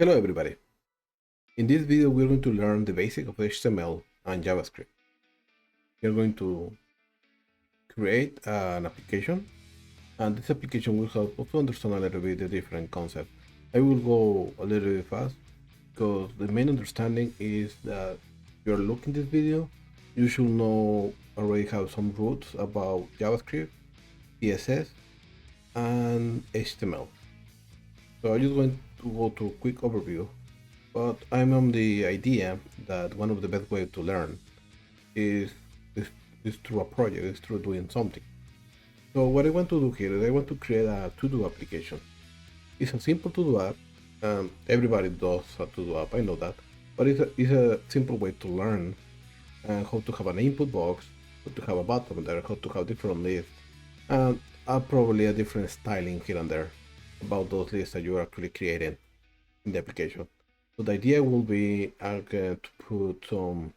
Hello everybody. In this video we're going to learn the basic of HTML and JavaScript. We're going to create an application, and this application will help us to understand a little bit the different concepts. I will go a little bit fast because the main understanding is that if you're looking at this video, you should know already have some roots about JavaScript, CSS, and HTML. So I'm just going to go to a quick overview. But I'm on the idea that one of the best ways to learn is through a project, is through doing something. So what I want to do here is I want to create a to-do application. It's a simple to-do app. Everybody does a to-do app, I know that. But it's a simple way to learn how to have an input box, how to have a button there, how to have different lists, and probably a different styling here and there about those lists that you're actually creating in the application. So the idea will be to put some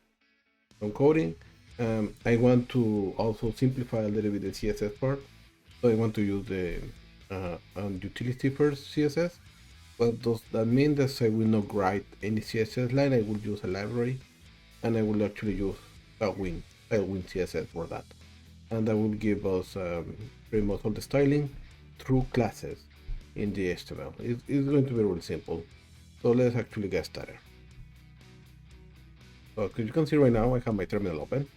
coding. I want to also simplify a little bit the CSS part. So I want to use the utility first CSS. But does that mean that I will not write any CSS line? I will use a library, and I will actually use Tailwind CSS for that. And that will give us pretty much all the styling through classes in the HTML. It's going to be really simple. So let's actually get started. So as you can see right now, I have my terminal open.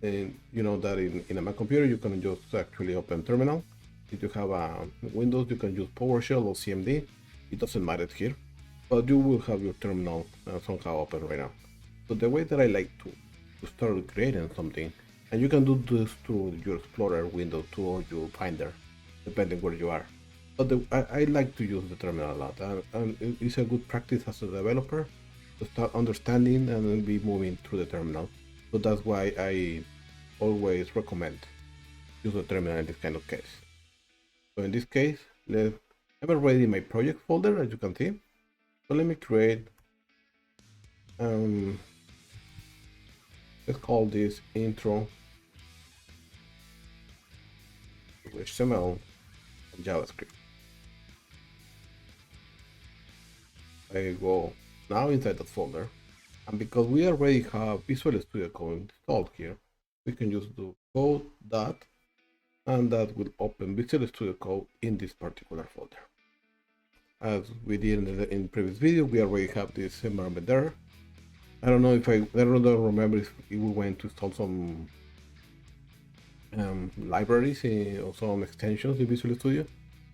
And you know that in a Mac computer, you can just actually open terminal. If you have a Windows, you can use PowerShell or CMD. It doesn't matter here, but you will have your terminal somehow open right now. So the way that I like to start creating something, and you can do this through your Explorer window too, or your Finder, depending where you are. But I like to use the terminal a lot, and it's a good practice as a developer to start understanding and then be moving through the terminal. So that's why I always recommend use the terminal in this kind of case. So in this case, I'm already in my project folder, as you can see. So let me create, let's call this intro to HTML and JavaScript. I go now inside that folder, and because we already have Visual Studio Code installed here, we can just do code that, and that will open Visual Studio Code in this particular folder. As we did in the previous video, we already have this environment there. I don't know if I don't remember if we went to install some libraries or some extensions in Visual Studio.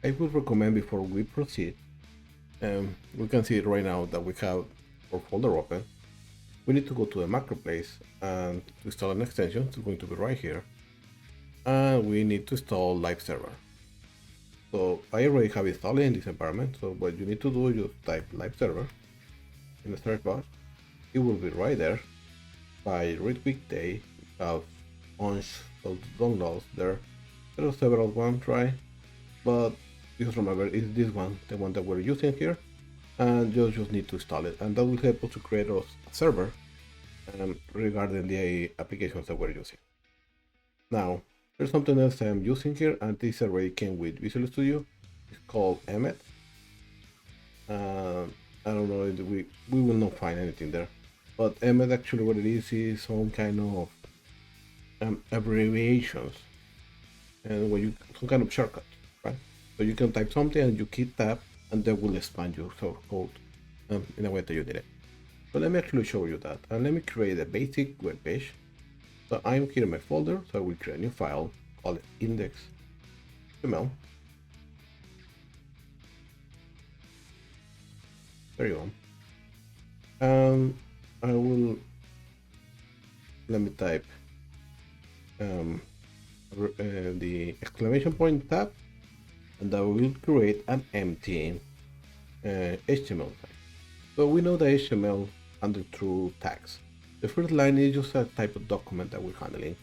I would recommend before we proceed. We can see right now that we have our folder open. We need to go to the marketplace and to install an extension. It's going to be right here, and we need to install live server. So I already have installed it in this environment. So what you need to do is just type live server in the search bar. It will be right there. By read weekday, we have bunch of downloads there. There are several ones, right? But just remember, it's this one, the one that we're using here, and you just need to install it, and that will help us to create a server regarding the applications that we're using. Now, there's something else I'm using here, and this already came with Visual Studio. It's called Emmet. I don't know if we will not find anything there, but Emmet actually what it is some kind of abbreviations, and when you some kind of shortcut, right? So you can type something and you key tab, and that will expand your source code in a way that you did it. So let me actually show you that, and let me create a basic web page. So I'm here in my folder, so I will create a new file, call it index.html. There you go. I will, let me type the exclamation point tab, and that will create an empty HTML tag. So we know the HTML handled through tags. The first line is just a type of document that we're handling,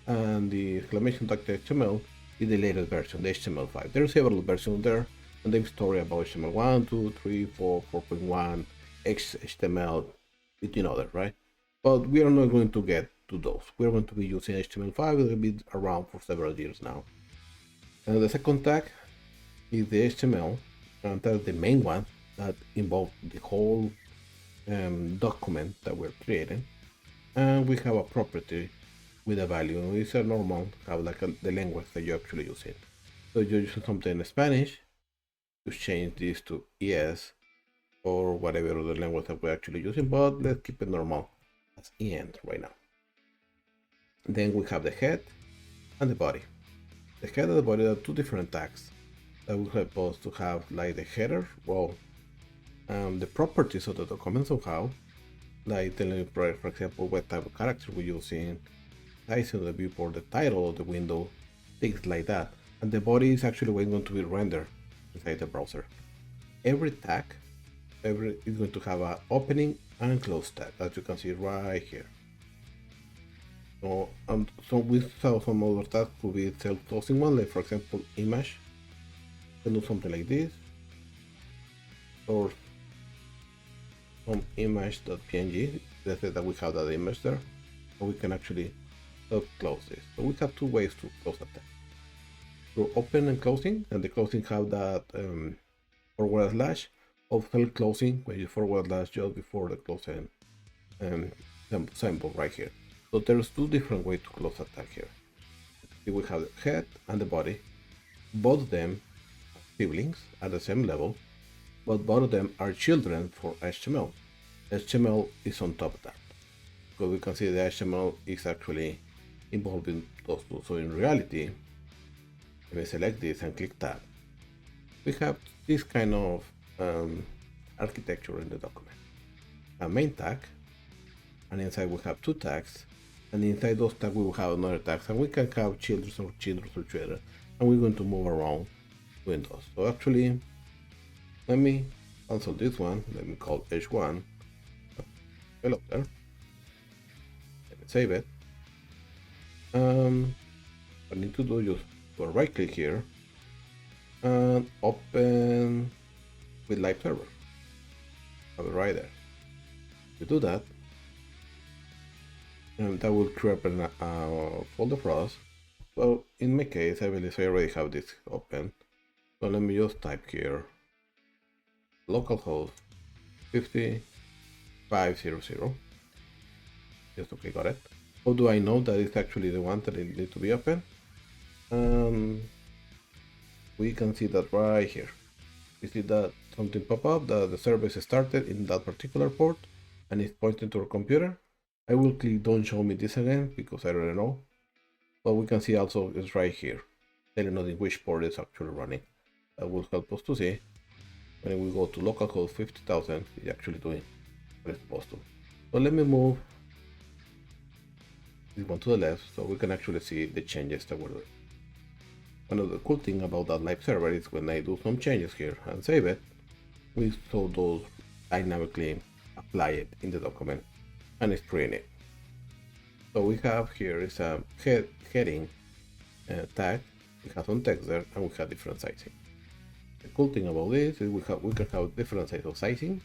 and the exclamation.html is the latest version, the HTML5. There are several versions there, and there's story about HTML 1, 2, 3, 4, 4.1, XHTML, between others, right? But we are not going to get to those. We're going to be using HTML5. It'll be around for several years now. And the second tag is the HTML, and that's the main one, that involve the whole document that we're creating, and we have a property with a value. It's a normal, have like the language that you're actually using. So you're using something in Spanish, to change this to ES or whatever other language that we're actually using, but let's keep it normal as EN right now. Then we have the head and the body. The head and the body are two different tags that will help us to have like the header, well, the properties of the document somehow, like telling, for example, what type of character we're using, size of the viewport, the title of the window, things like that. And the body is actually going to be rendered inside the browser. Every tag is going to have an opening and close tag, as you can see right here. So we saw some other tags could be self-closing one, like for example image. You can do something like this, or some image.png. Let's say that we have that image there, so we can actually close this. So we have two ways to close a tag: through open and closing, and the closing have that forward slash of closing, when you forward slash just before the closing symbol right here. So there's two different ways to close a tag here. Here we have the head and the body. Both of them are siblings at the same level, but both of them are children for HTML. HTML is on top of that. So we can see the HTML is actually involved in those two. So in reality, if I select this and click tab, we have this kind of architecture in the document. A main tag, and inside we have two tags, and inside those tags we will have another tag, and we can have children or children, and we're going to move around doing those. So actually, let me cancel this one. Let me call h1 developer. Let me save it. What I need to do is just go right click here and open with live server. Have it right there. To do that, that will create a folder for us. So in my case, I believe I already have this open. So let me just type here localhost 5500. Yes, okay, got it. How do I know that it's actually the one that it needs to be open? We can see that right here. You see that something pop up that the service started in that particular port and it's pointing to our computer. I will click don't show me this again because I don't know. But we can see also it's right here, telling us in which port it's actually running. That will help us to see when we go to localhost 50,000, it's actually doing what it's supposed to. So let me move this one to the left so we can actually see the changes that we're doing. One of the cool thing about that live server is when I do some changes here and save it, we saw those dynamically apply it in the document and it's pretty neat. So we have here is a heading tag. We have some text there and we have different sizing. The cool thing about this is we can have different size of sizing,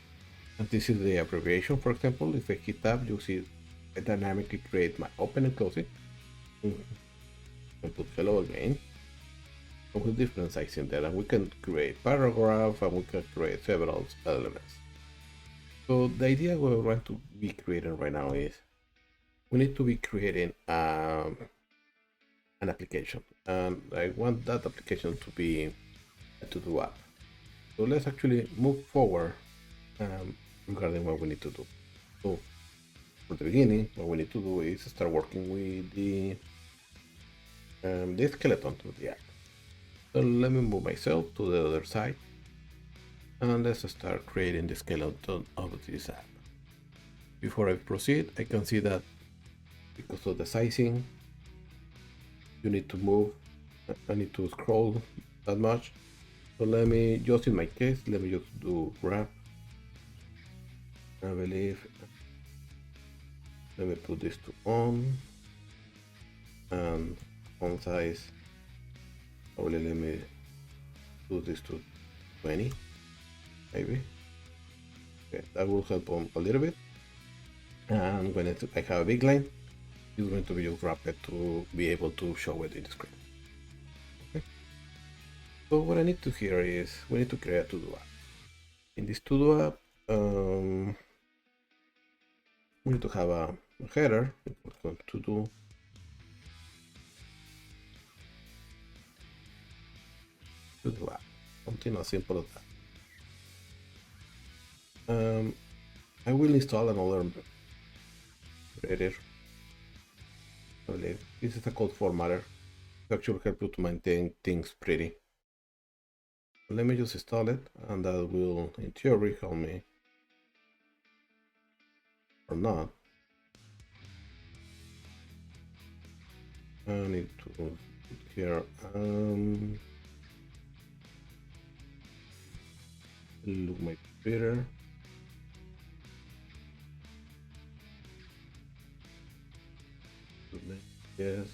and this is the abbreviation. For example, if I hit tab, you see I dynamically create my open and closing. I put hello again. With different sizing there, and we can create paragraph and we can create several elements. So the idea we're going to be creating right now is we need to be creating an application, and I want that application to be a to-do app. So let's actually move forward regarding what we need to do. So for the beginning, what we need to do is start working with the skeleton of the app. So let me move myself to the other side and let's start creating the skeleton of this app. Before I proceed, I can see that because of the sizing, you need to move. I need to scroll that much. So let me, just in my case, let me just do wrap. I believe, let me put this to on and font size. Probably let me do this to 20, maybe. Okay, that will help on a little bit. And when I have a big line, it's going to be just wrapped to be able to show it in the screen. Okay. So what I need to here is we need to create a to-do app. In this to-do app, we need to have a header. We're going to do to-do app, something as simple as that. I will install another editor. This is a code formatter to actually help you to maintain things pretty. Let me just install it, and that will, in theory, help me, or not. I need to put here look my computer. Yes.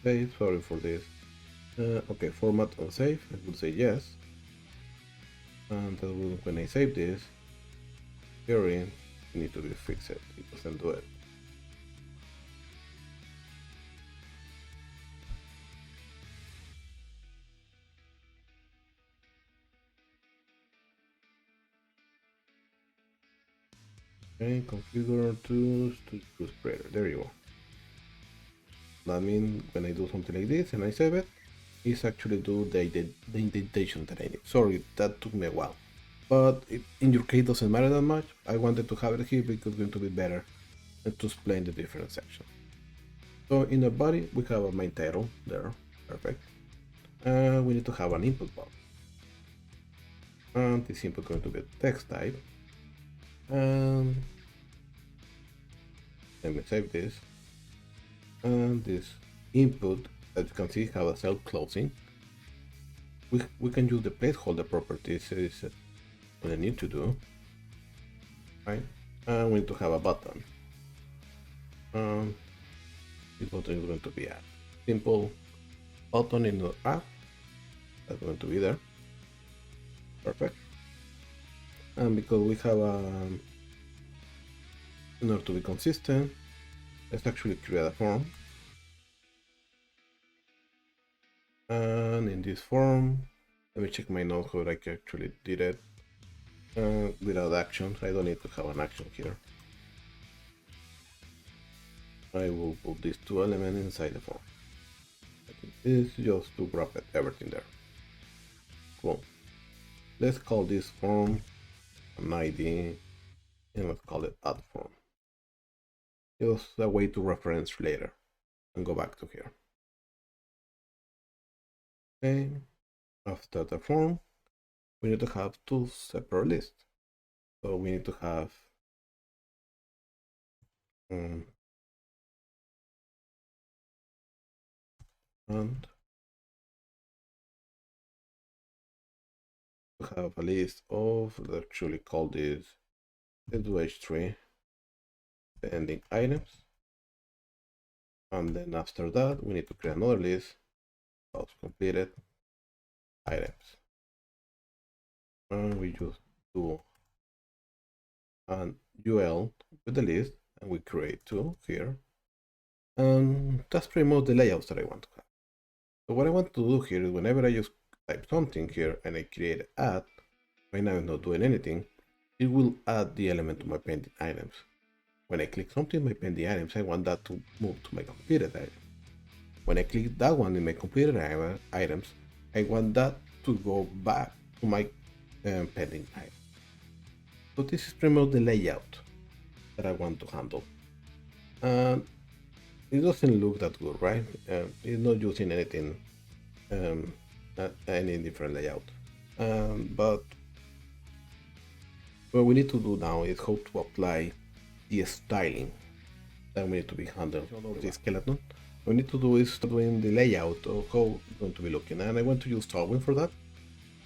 Save, sorry for this. Okay, format on save, I will say yes. And that will, when I save this, here in, you need to be fixed. It doesn't do it. Okay, configure tools to spreader. There you go. That means when I do something like this and I save it, it's actually do the indentation that I need. Sorry, that took me a while. But in your case, doesn't matter that much. I wanted to have it here because it's going to be better to explain the different sections. So in the body, we have a main title there. Perfect. We need to have an input box. And this input is going to be a text type. Let me save this. And this input, as you can see, have a self-closing. We can use the placeholder properties. Is what I need to do. Right? And we need to have a button. This button is going to be a simple button in the app. That's going to be there. Perfect. And because we have in order to be consistent, let's actually create a form. And in this form, let me check my notes how I actually did it. Without actions, I don't need to have an action here. I will put these two elements inside the form. This is just to wrap everything there. Cool. Let's call this form an ID, and let's call it add form. Just a way to reference later and go back to here. Okay, after the form, we need to have two separate lists. So we need to have and we have a list of, let's actually call this h3 pending items. And then after that, we need to create another list of completed items. And we just do an UL with the list, and we create two here. And that's pretty much the layouts that I want to have. So what I want to do here is whenever I just type something here and I create add, right now I'm not doing anything, it will add the element to my pending items. When I click something, my pending items, I want that to move to my completed item. When I click that one in my completed items, I want that to go back to my pending item. So this is pretty much the layout that I want to handle. And it doesn't look that good, right? It's not using anything, any different layout. But what we need to do now is how to apply the styling that we need to be handling for the skeleton. What we need to do is doing the layout of how it's going to be looking, and I want to use Tailwind for that.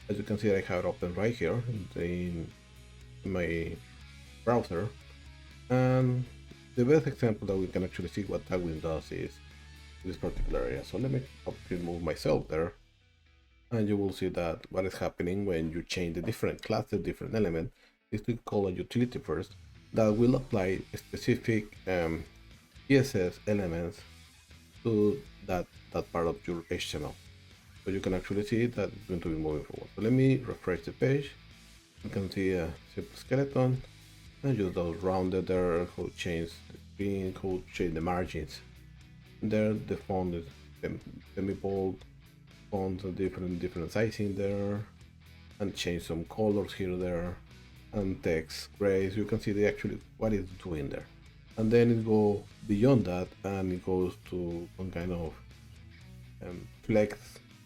As you can see, I have it open right here in my browser, and the best example that we can actually see what Tailwind does is this particular area. So let me remove myself there, and you will see that what is happening when you change the different classes, different elements. is to call a utility first that will apply specific CSS elements to that part of your HTML. So you can actually see that it's going to be moving forward. So let me refresh the page. You can see a simple skeleton and just those rounded there, how change the screen, how change the margins. There the font is semi-bold, fonts are different sizing there, and change some colors here there, and text gray. So you can see the actually what it's doing there. And then it goes beyond that and it goes to one kind of flex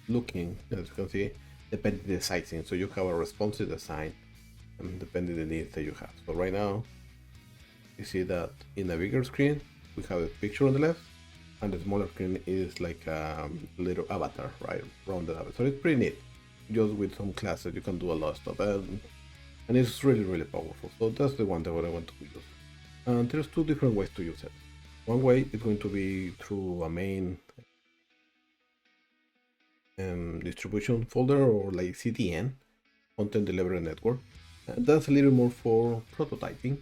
looking, as you can see, depending the sizing. So you have a responsive design and depending the needs that you have. So right now you see that in a bigger screen we have a picture on the left and the smaller screen is like a little avatar, right, rounded avatar. So it's pretty neat. Just with some classes you can do a lot of stuff and it's really powerful. So that's the one that I want to use. And there's two different ways to use it. One way is going to be through a main distribution folder or like CDN, Content Delivery Network. That's a little more for prototyping,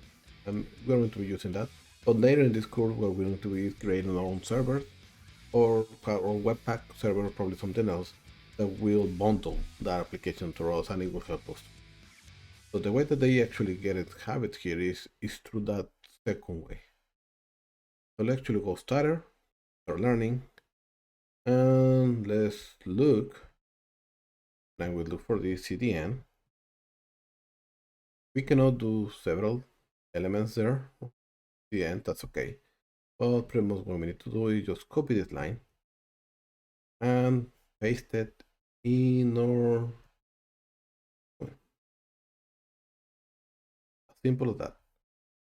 and we're going to be using that. But later in this course, we're going to be creating our own server or Webpack server, probably something else that will bundle that application to us, and it will help us. So the way that they actually have it here is through that second way. So let's actually go start learning, and let's look. And we'll look for the CDN. We cannot do several elements there. CDN, that's okay. But pretty much what we need to do is just copy this line and paste it in our. As simple as that.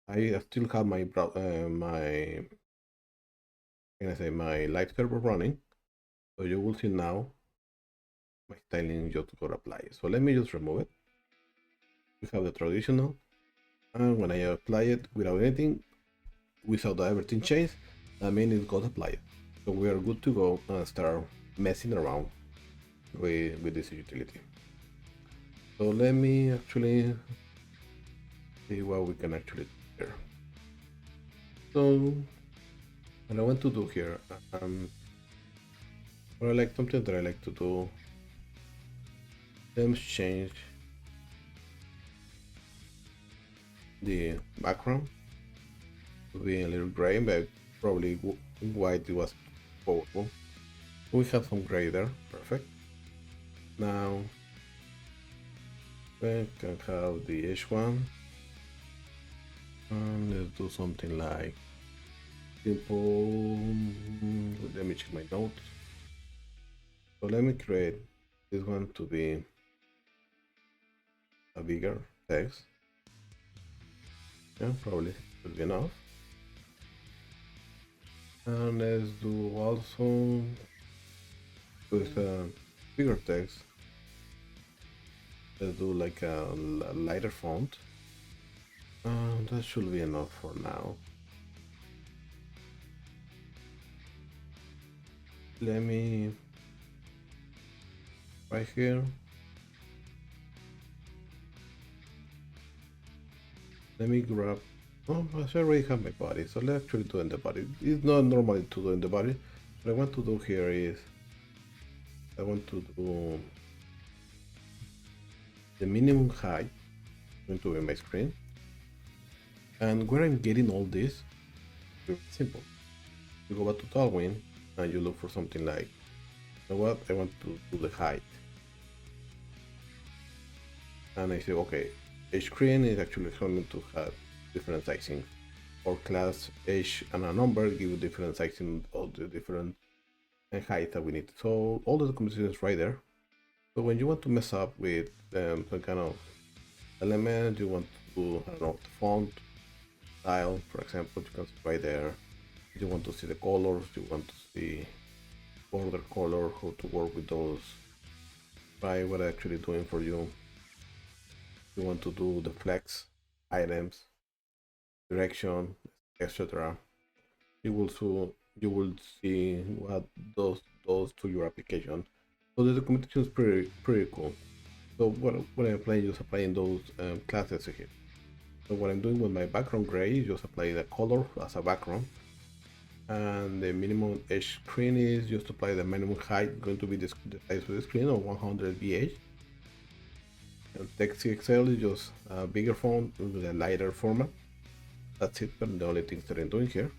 I still have my my live server running, so you will see now my styling just got applied. So let me just remove it. We have the traditional, and when I apply it without anything, without everything changed, that means it got applied. So we are good to go and start messing around with this utility. So let me actually see what we can actually do here. So what I want to do here, what I like, something that I like to do, let's change the background to be a little gray, but probably white it was powerful. We have some gray there, perfect. Now we can have the H1, and let's do something like simple. Let me check my notes. So let me create this one to be a bigger text. Yeah, probably should be enough. And let's do also with a bigger text. Let's do like a lighter font. That should be enough for now. Let me right here. Let me grab. Oh, I already have my body, so let's actually do in the body. It's not normally to do in the body. What I want to do here is I want to do the minimum height going to be my screen, and where I'm getting all this, it's simple. You go back to Tailwind and you look for something like, you know what, I want to do the height, and I say okay, each screen is actually going to have different sizing, or class age and a number give you different sizing of the different height that we need. So all the documentation is right there. So when you want to mess up with some kind of element, you want to do, I don't know, the font style, for example, you can see right there. You want to see the colors, you want to see border color, how to work with those, right? What I'm actually doing for you. You want to do the flex items, direction, etc. You will see what those to your application. So the documentation is pretty cool. So what I'm applying, just applying those classes here. So what I'm doing with my background gray is just apply the color as a background, and the minimum edge screen is just apply the minimum height, going to be the size of the screen of 100 VH. And text XL is just a bigger font with a lighter format. That's it, but the only things that I'm doing here.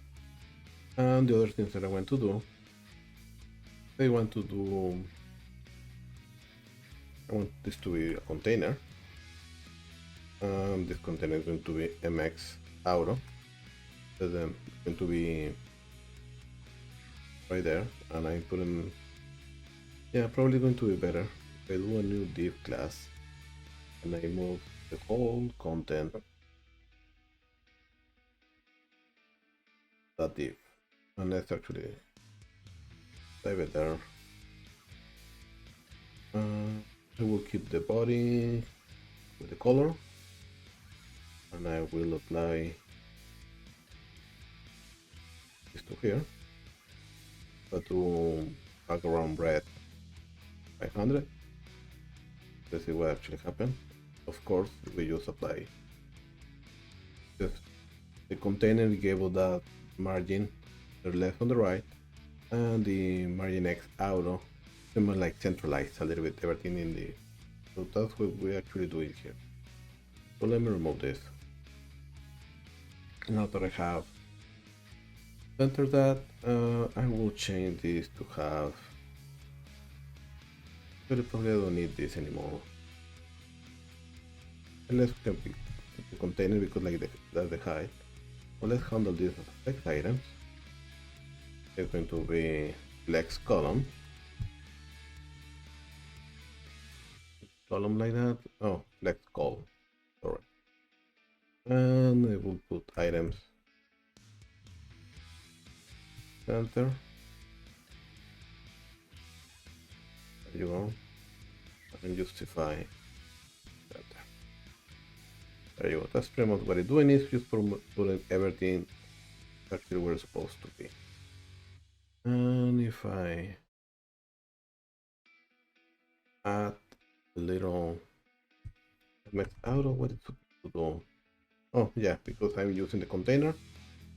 And the other things that I want to do, I want this to be a container. This container is going to be MX Auto. So then it's going to be right there, and I'm putting, yeah, probably going to be better if I do a new div class and I move the whole content that div, and let's actually type it there. I will keep the body with the color, and I will apply this to here, but to background red 500. Let's see what actually happened. Of course, we just apply just the container, we gave us that margin, the left on the right, and the margin X auto, more like centralized a little bit everything in the. So that's what we're actually doing here. So let me remove this. Now that I have centered that, I will change this to have. But probably I don't need this anymore. And let's keep the container because like that's the height. Well, let's handle this as flex items. It's going to be flex column. Column like that. Oh, flex column. Sorry. And I will put items center. There you go. And justify center. There you go. That's pretty much what it's doing, is just putting everything actually where it's supposed to be. And if I add a little mx auto, what it's supposed to do? Oh yeah, because I'm using the container,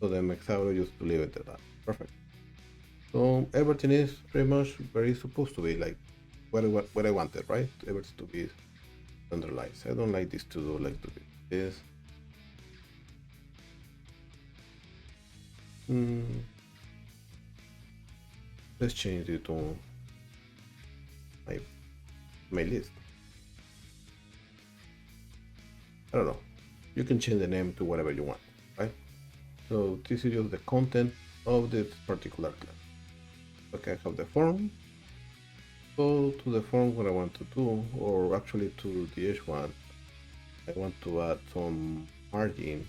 so the mx auto used to leave it at that. Perfect. So everything is pretty much where it's supposed to be, like what I wanted, right? Everything to be underlined. I don't like this to do like to be this. Let's change it to my list. I don't know. You can change the name to whatever you want, right? So this is just the content of this particular class. Okay, I have the form. Go to the form what I want to do, or actually to the H1. I want to add some margin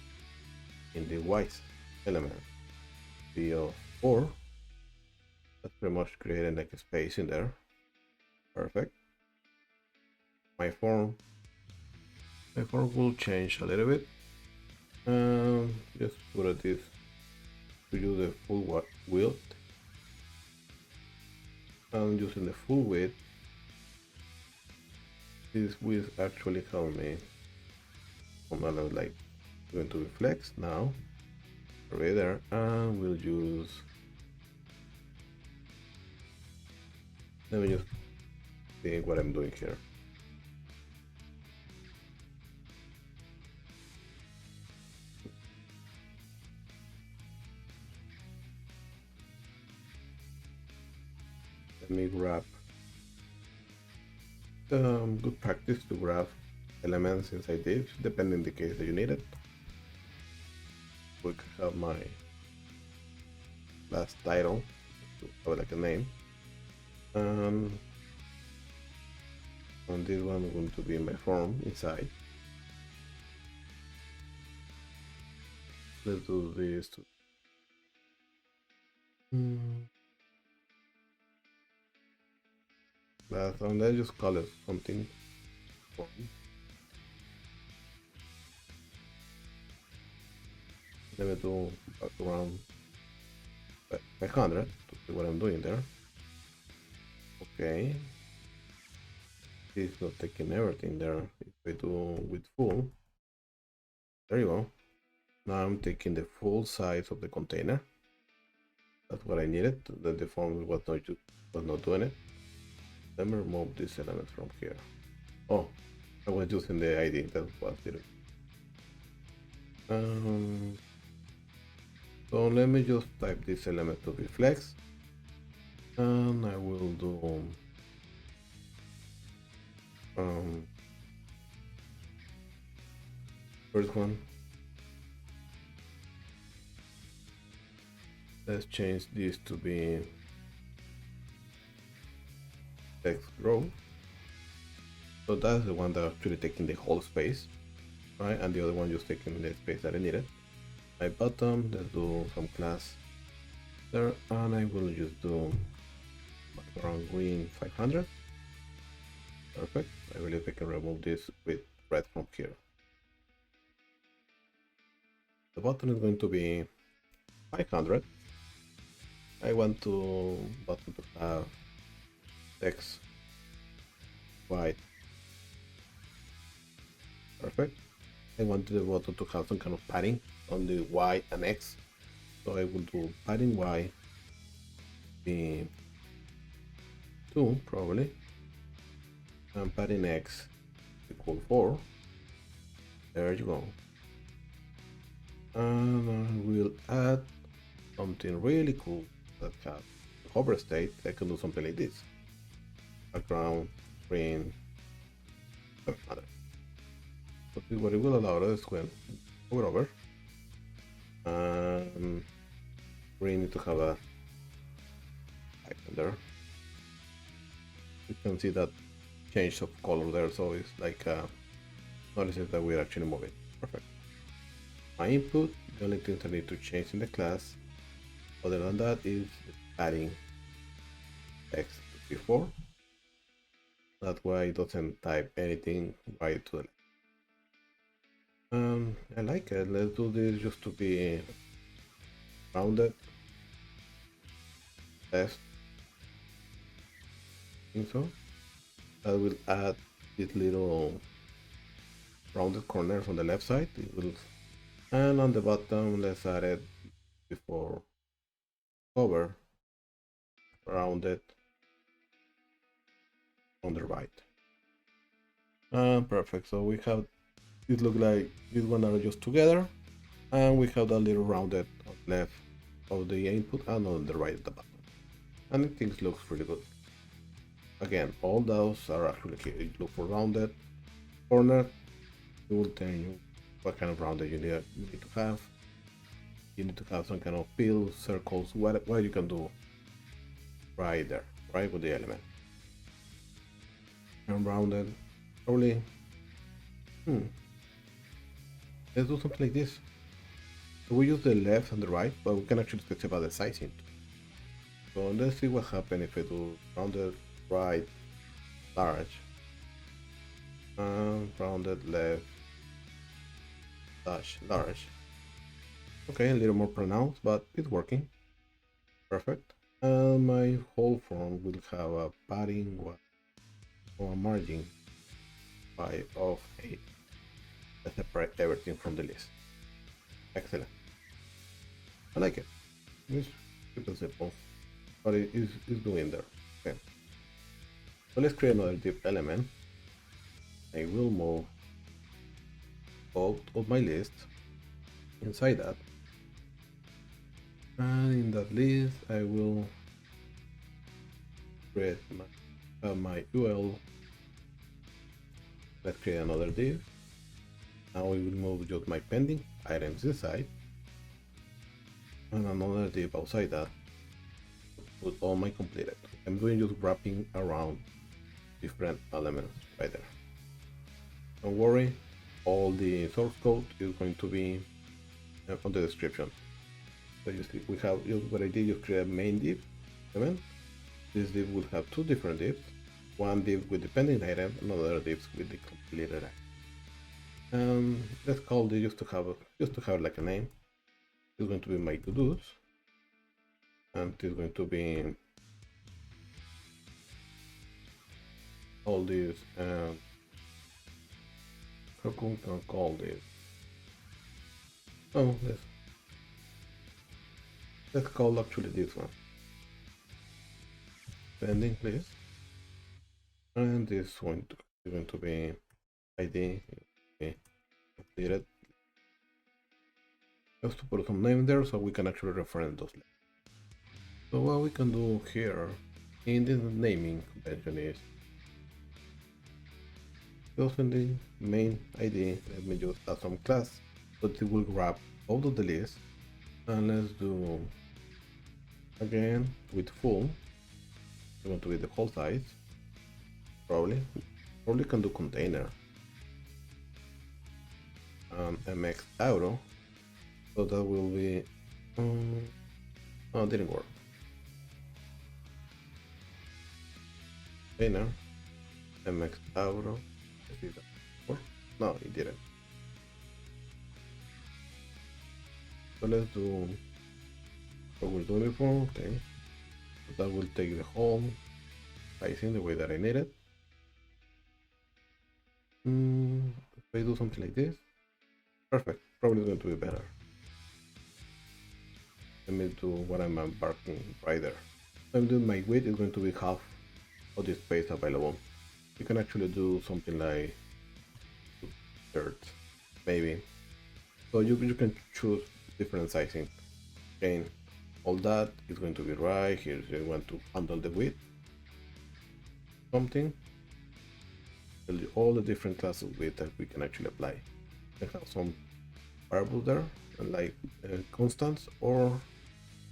in the white element. Be of 4. That's pretty much creating like a space in there. Perfect. My form will change a little bit. Just put it this to use the full width. I'm using the full width. This width actually help me. I'm like going to be flex now. Right there, and we'll use. Let me just think what I'm doing here. Let me grab good practice to grab elements inside this, depending the case that you need it. We could have my last title to have like a name, and this one is going to be my form inside. Let's do this too. And let's just call it something form. Let me do background 500 to see what I'm doing there. Okay. it's not taking everything there. If I do with full, there you go. Now I'm taking the full size of the container. That's what I needed. The default was not doing it. Let me remove this element from here. Oh, I was using the ID. That was it. So let me just type this element to be flex, and I will do first one. Let's change this to be text row. So that's the one that actually taking the whole space, right? And the other one just taking the space that I needed. My bottom, let's do some class there, and I will just do background green 500. Perfect. I believe I can remove this with red from here. The button is going to be 500. I want to button to have text white. Perfect. I want the button to have some kind of padding on the Y and X. So I will do padding Y be 2 probably. And padding X equal 4. There you go. And I will add something really cool that has hover state. I can do something like this. Background, green, doesn't matter. But what it will allow us when hover over, we need to have a icon there. You can see that change of color there, so it's like notices that we're actually moving. Perfect. My input, the only things I need to change in the class, other than that, is adding text before. That way it doesn't type anything right to the left. I like it. Let's do this just to be rounded. Left. I think so. That will add this little rounded corner on the left side. It will, and on the bottom, let's add it before cover, rounded on the right. Perfect. So we have it look like this one are just together, and we have that little rounded on the left of the input and on the right at the bottom, and it things looks pretty good. Again, all those are actually here. You look for rounded corner, it will tell you what kind of rounded you need to have. You need to have some kind of fill, circles, what you can do right there, right with the element. And rounded, probably. Let's do something like this. So we use the left and the right, but we can actually specify the sizing. So let's see what happens if I do rounded right large and rounded left dash large. Okay, a little more pronounced, but it's working. Perfect. And my whole form will have a padding or a margin of 8. Let's separate everything from the list. Excellent. I like it. It's super simple, but it is doing there. Okay. So let's create another div element. I will move out of my list inside that. And in that list, I will create my UL. Let's create another div. Now we will move just my pending items inside, and another div outside that. Put all my completed. I'm doing just wrapping around different elements right there. Don't worry, all the source code is going to be on the description. So you see, we have just what I did. You create a main div element. This div will have two different divs. One div with the pending item, another div with the completed item. Let's call this just to have like a name. It's going to be my to-dos, and it's going to be all this, how can we can call this? Oh, let's call actually this one. Pending, please. And this one is going to be ID. Okay, completed. Just to put some name there so we can actually reference those. So what we can do here in this naming convention is just in the main ID, let me just add some class, so it will grab all of the list, and let's do again with full. I want to be the whole size. Probably can do container mx auto, so that will be oh, it didn't work. Container mx auto. No, it didn't. So let's do what we're doing before. Okay, so that will take the whole sizing the way that I need it. If I do something like this, perfect. Probably going to be better. Let me do what I'm embarking right there. I'm doing my width is going to be half of the space available. You can actually do something like 2/3, maybe. So you can choose different sizing. Again, all that is going to be right here. So you want to handle the width, something, all the different classes of width that we can actually apply. I have some variables there, like constants or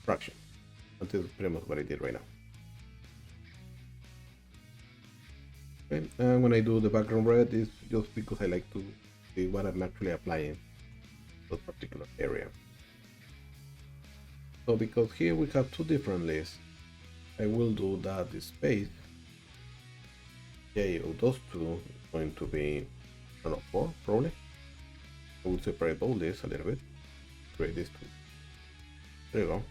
fraction. And this is pretty much what I did right now. Okay, and when I do the background red, it's just because I like to see what I'm actually applying to that particular area. So because here we have two different lists, I will do that the space J of those two is going to be, I don't know, 4 probably. I will separate all this a little bit, create this two. There you go,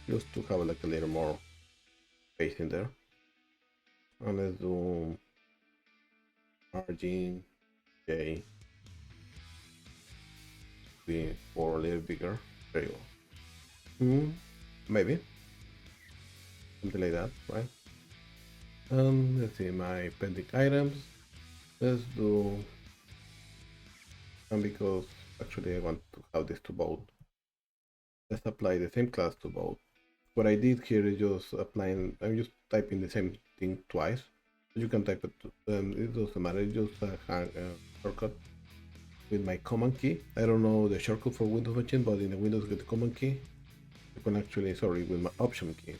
just to have like a little more space in there. And let's do margin J be for a little bigger. There you go. Maybe something like that, right? And let's see my pending items. Let's do, and because actually I want to have this to both, let's apply the same class to both. What I did here is just applying, I'm just typing the same thing twice. You can type it, it doesn't matter, it's just a shortcut with my command key. I don't know the shortcut for Windows machine, but in the Windows with the command key, you can actually, sorry, with my option key, you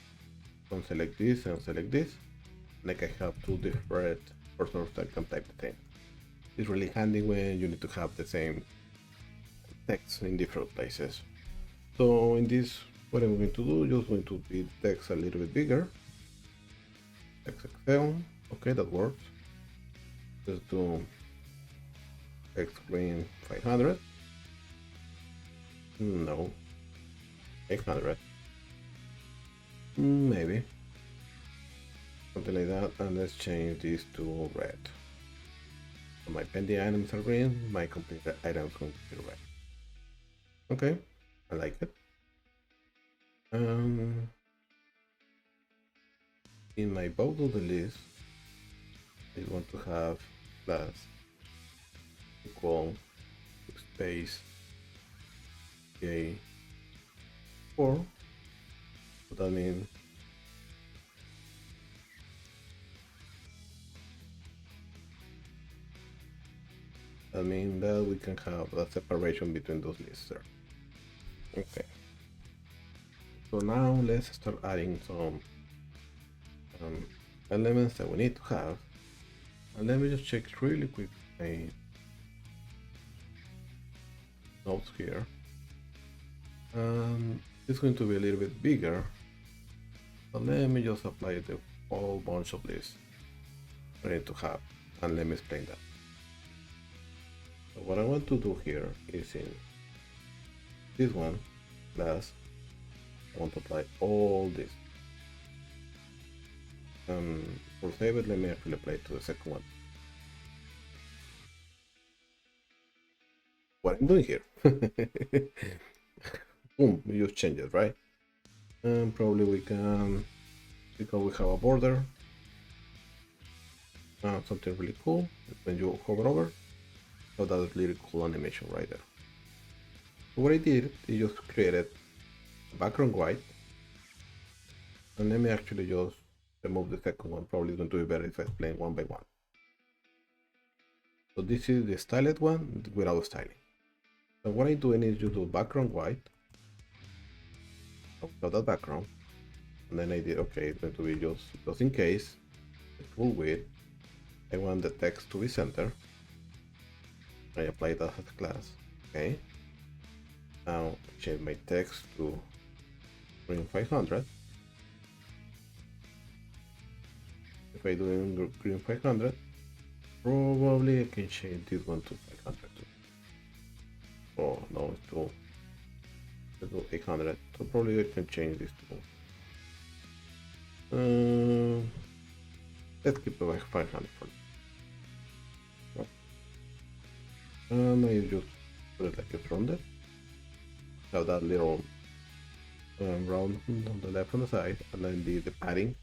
can select this and select this. Like I have two different cursors that can type the same. It's really handy when you need to have the same text in different places. So in this, what I'm going to do, just going to be text a little bit bigger. XXL, okay, that works. Let's do X screen 500. No, 800. Maybe something like that, and let's change this to red. So my pending items are green, my complete items going to be red. Okay, I like it. In my both of the list, I want to have class equal space J4. So that means that we can have a separation between those lists there. Okay. So now let's start adding some elements that we need to have. And let me just check really quick my notes here. It's going to be a little bit bigger. So let me just apply the whole bunch of lists I need to have, and let me explain that. So what I want to do here is in this one class, I want to apply all this. For save it, let me actually play to the second one. What I'm doing here? Boom, we just change it, right? And probably we can, because we have a border, something really cool. When you hover over, so that's really cool animation right there. So what I did is just created a background white, and let me actually just remove the second one. Probably it's going to be better if I explain one by one. So this is the styled one without styling. So what I'm doing is just do background white, without that background, and then I did okay. It's going to be just in case the full width. I want the text to be center. I apply that as a class. Okay. Now change my text to green 500. If I do in green 500, probably I can change this one to 500 too. Oh no, it's too. Let's do 800. So probably I can change this to. Let's keep it like 500 for now. And I just put it like it's rounded. Have that little round on the left on the side, and then the padding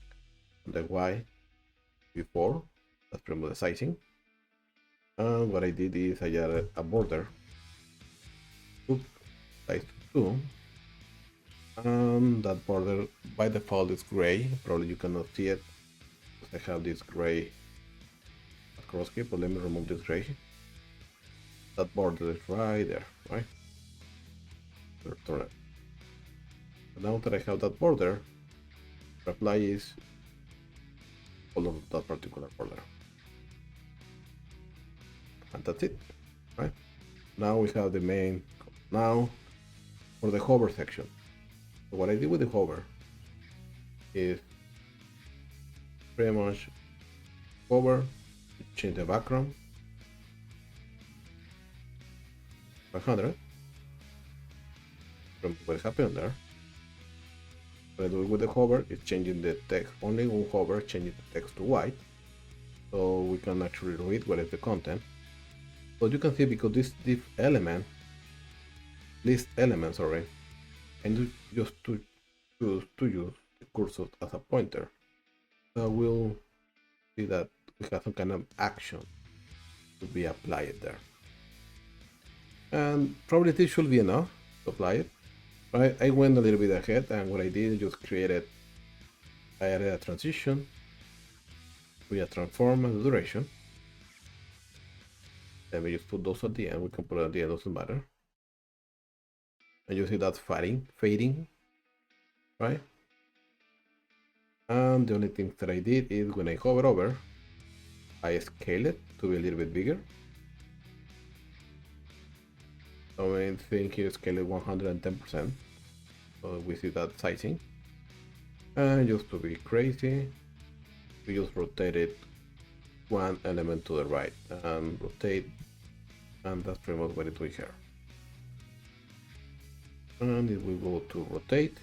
on the Y before. That's pretty much the sizing. And what I did is I added a border, size 2, and that border by default is gray. Probably you cannot see it because I have this gray across here, but let me remove this gray. That border is right there, right? Turn it. So now that I have that border, apply is all of that particular border. And that's it, right? Now we have the main. Now for the hover section. So what I did with the hover is pretty much hover, change the background 500 from what happened there. What I do with the hover is changing the text, only one hover, changing the text to white, so we can actually read what is the content. So you can see, because this list elements, sorry, and just to use the cursor as a pointer. So we'll see that we have some kind of action to be applied there. And probably this should be enough to apply it. I went a little bit ahead, and what I did is just I added a transition with a transform and duration. Let me just put those at the end. We can put it at the end, doesn't matter. And you see that's fading, right? And the only thing that I did is when I hover over, I scale it to be a little bit bigger. So I think here scale it 110%. So we see that sizing. And just to be crazy, we just rotate it one element to the right and rotate, and that's pretty much what it doing here. And if we go to rotate,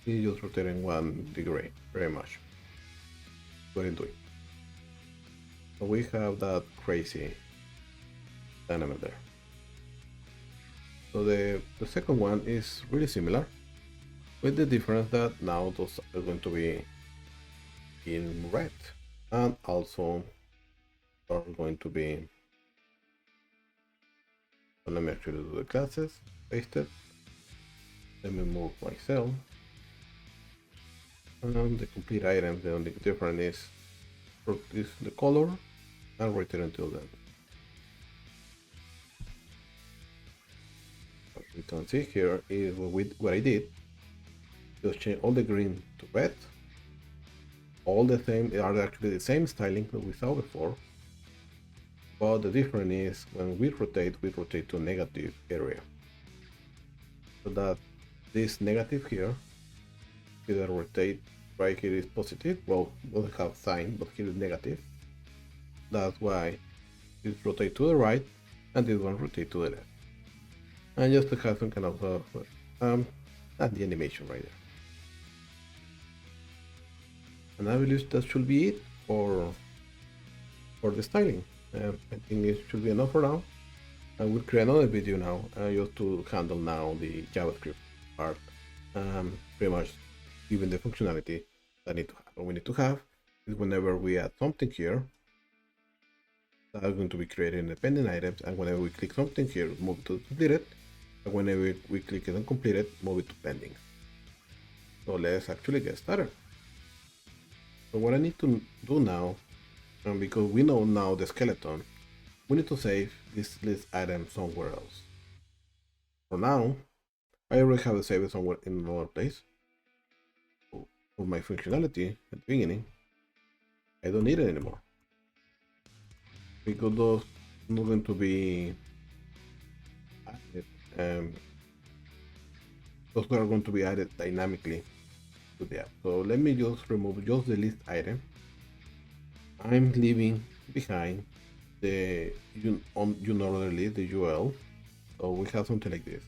it's just rotating 1 degree, very much what it's doing. So we have that crazy element there. So the second one is really similar, with the difference that now those are going to be in red, and also are going to be. So let me actually do the classes, paste it. Let me move my cell. And the complete items, the only difference is the color and rotate until then. What we can see here is what I did. Just change all the green to red. All the same, they are actually the same styling that we saw before. But the difference is when we rotate to a negative area. So that this negative here, either rotate right here is positive, well, doesn't have sign, but here is negative. That's why this rotate to the right and this one rotate to the left. And just to have some kind of and the animation right there. And I believe that should be it for the styling. I think it should be enough for now. I will create another video now just to handle now the JavaScript part. Pretty much given the functionality that I need to have. What we need to have is whenever we add something here, that is going to be created independent items, and whenever we click something here, move it to completed, and whenever we click it on completed, move it to pending. So let's actually get started. So what I need to do now, because we know now the skeleton, we need to save this list item somewhere else. For now, I already have it saved somewhere in another place. For my functionality at the beginning, I don't need it anymore, because those are not going to be added. Those are going to be added dynamically to the app. So let me just remove just the list item. I'm leaving behind the order list, the UL. So we have something like this,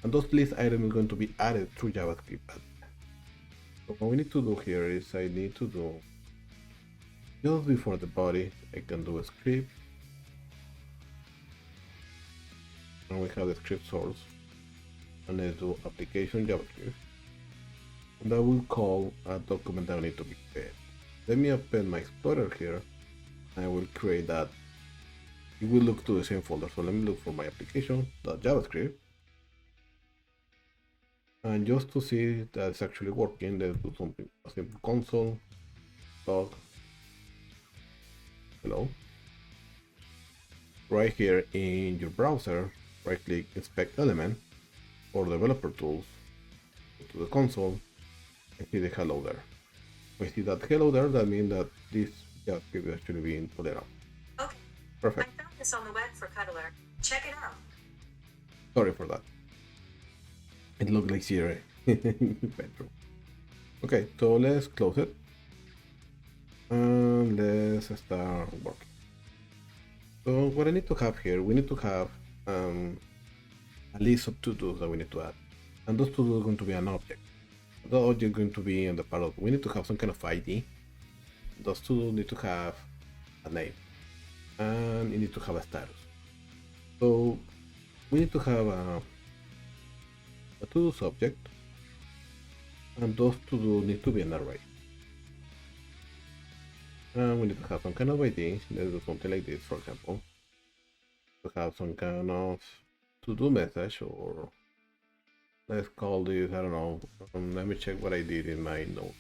and those list items are going to be added through JavaScript. So what we need to do here is I need to do just before the body, I can do a script, and we have the script source, and let's do application JavaScript, and I will call a document that I need to be created. Let me open my Explorer here, and I will create that. It will look to the same folder. So let me look for my application.javascript, and just to see that it's actually working, let's do something, a simple console log hello. Right here in your browser, right click inspect element or developer tools, go to the console and see the hello there. We see that hello there, that means that this JavaScript is actually being put out. Okay. Perfect. I found this on the web for Cuddler. Check it out. Sorry for that. It looked like Siri. Bedroom. Okay, so let's close it. And let's start working. So what I need to have here, we need to have a list of to-dos that we need to add. And those to-dos are going to be an object. The object is going to be in the part of, we need to have some kind of ID. Those to-dos need to have a name. And you need to have a status. So we need to have a to-dos object. And those to-dos need to be an array. And we need to have some kind of ID. Let's do something like this, for example. To have some kind of to-do message, or let's call this, I don't know, let me check what I did in my note.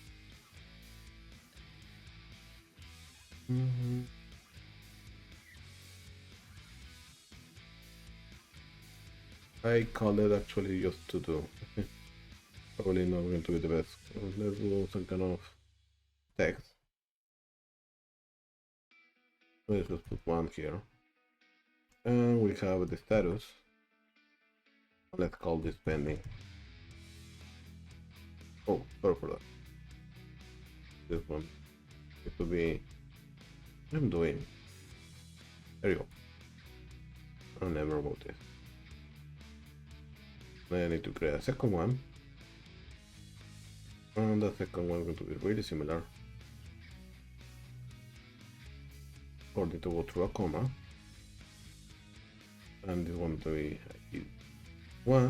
I call it actually just to do. Probably not going to be the best. Let's do some kind of text. Let's just put one here. And we have the status. Let's call this pending. Oh, sorry for that. This one. It will be. What I'm doing. There you go. I'll never remove this. Then I need to create a second one. And the second one is going to be really similar. Or need to go through a comma. And this one to be 1,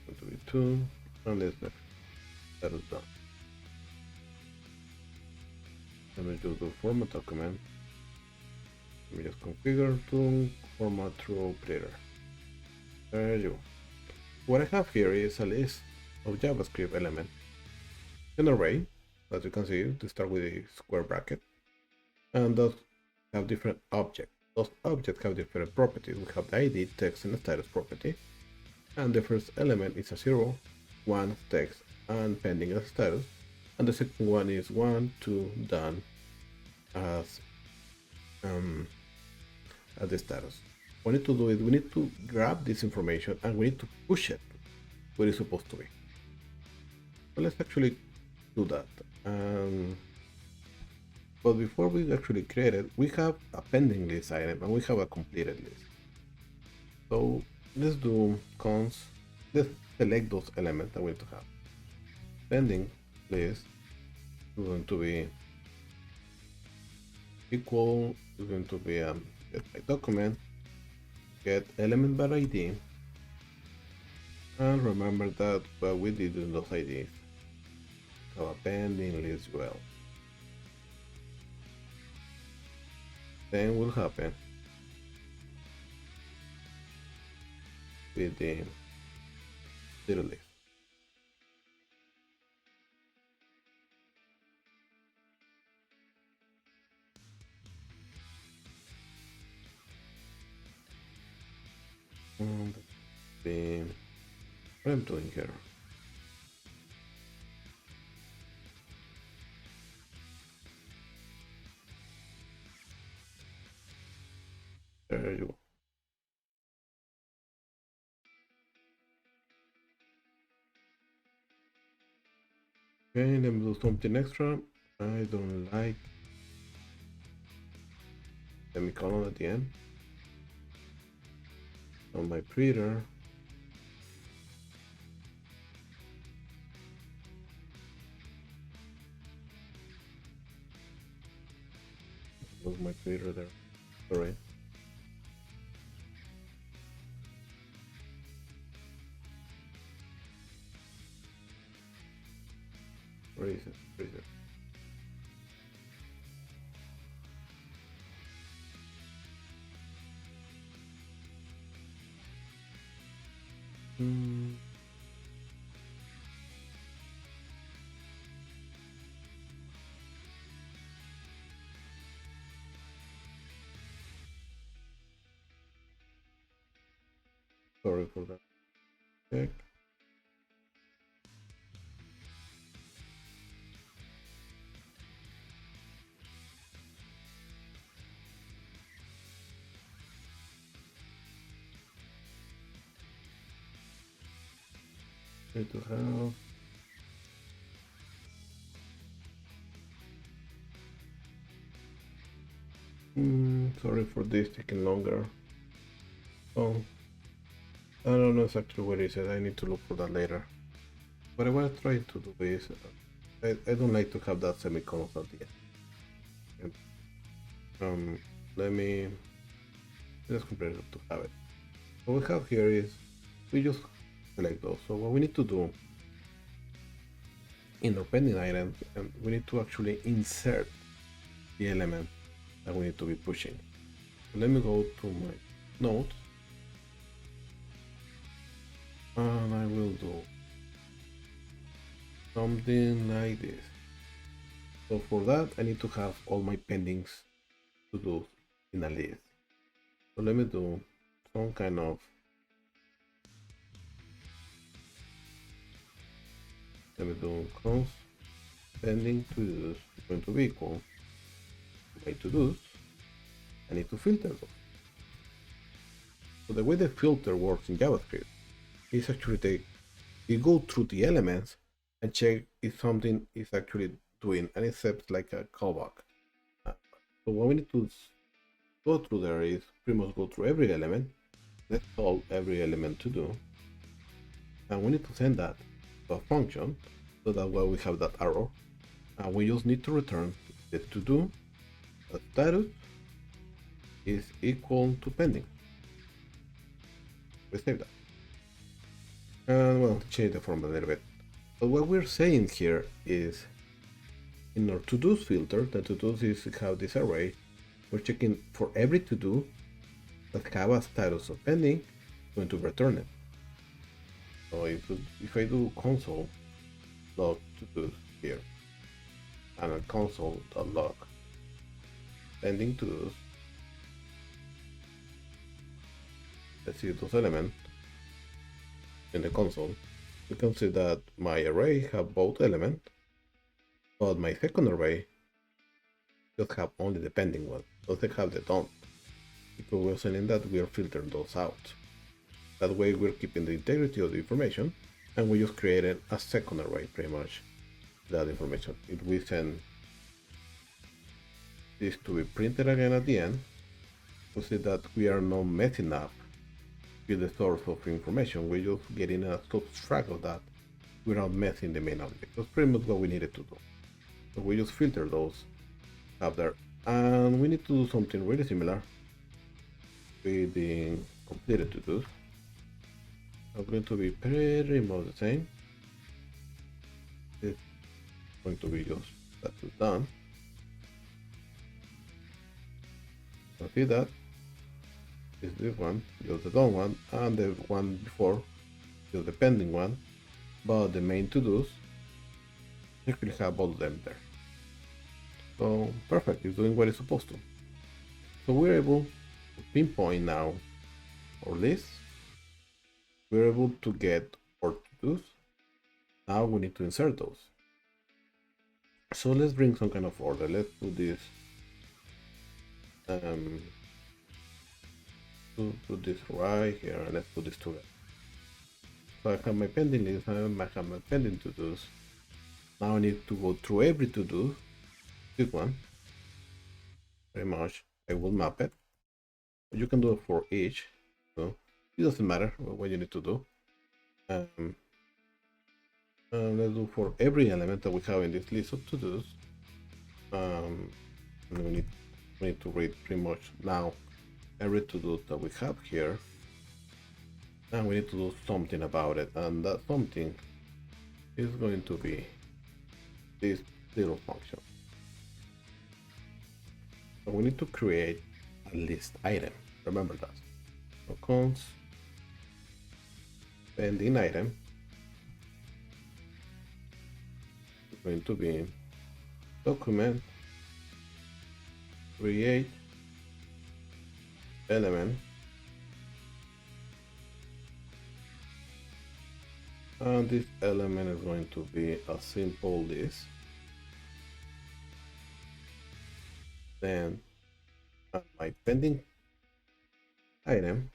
going to be 2, and let's let that is done. Let me just do format document. Let me just configure to format through operator. There you go. What I have here is a list of JavaScript elements. An array, as you can see, to start with a square bracket. And those have different objects. Those objects have different properties. We have the ID, text, and status property. And the first element is a 0, 1, text, and pending as status. And the second one is 1, 2, done as the status. What we need to do is we need to grab this information and we need to push it where it's supposed to be. So let's actually do that. But before we actually create it, we have a pending list item and we have a completed list. So let's do cons. Let's select those elements that we need to have. Pending list is going to be equal, is going to be get my document, get element by ID, and remember that what we did in those IDs have a pending list UL. Then will happen with the zero list. And then what I'm doing here. There you go. Okay, let me do something extra. I don't like semicolon at the end. On my printer, was my printer there. Sorry. Where is it? Where is it? Sorry for that. Check. Need to have sorry for this taking longer. Oh, I don't know exactly what it said. I need to look for that later. What I want to try to do is I don't like to have that semicolons at the end. Let me just compare it to have it. What we have here is we just select those. So what we need to do in our pending items, and we need to actually insert the element that we need to be pushing. So let me go to my notes, and I will do something like this. So for that, I need to have all my pendings to do in a list. So let me do some kind of const pending to-dos is going to be equal to my to-dos. I need to filter those. So the way the filter works in JavaScript is actually you go through the elements and check if something is actually doing and accepts like a callback. So what we need to go through there is pretty much go through every element. Let's call every element to do, and we need to send that to a function so that way we have that arrow, and we just need to return the to do status is equal to pending. We save that, and well, change the format a little bit. But what we're saying here is in our to-dos filter, the to-dos is have this array. We're checking for every to-do that have a status of pending, going to return it. So if I do console log to-dos here, and a console.log pending to-dos, let's see those elements in the console, we can see that my array have both elements, but my second array just have only the pending one, doesn't have the done, because we're saying that we are filtering those out. That way we're keeping the integrity of the information, and we just created a second array pretty much that information. If we send this to be printed again at the end, we see that we are not messing up be the source of information. We're just getting a subtract of that without messing the main object. That's pretty much what we needed to do. So we just filter those up there, and we need to do something really similar with the completed to do. It's going to be pretty much the same. It's going to be just that is done. So see that is this one, just the done one, and the one before, just the pending one. But the main to-dos actually have all of them there. So perfect, it's doing what it's supposed to. So we're able to pinpoint now our list. We're able to get our to-dos. Now we need to insert those. So let's bring some kind of order. Let's put this put this right here, and let's put this together. So I have my pending list, I have my pending to-dos. Now I need to go through every to-do, this one, very much. I will map it. You can do it for each, so it doesn't matter what you need to do. Let's do for every element that we have in this list of to-dos. We need to read pretty much now every to-do that we have here, and we need to do something about it, and that something is going to be this little function. So we need to create a list item. Remember that. So const pending item is going to be document create element, and this element is going to be a simple list. Then my pending item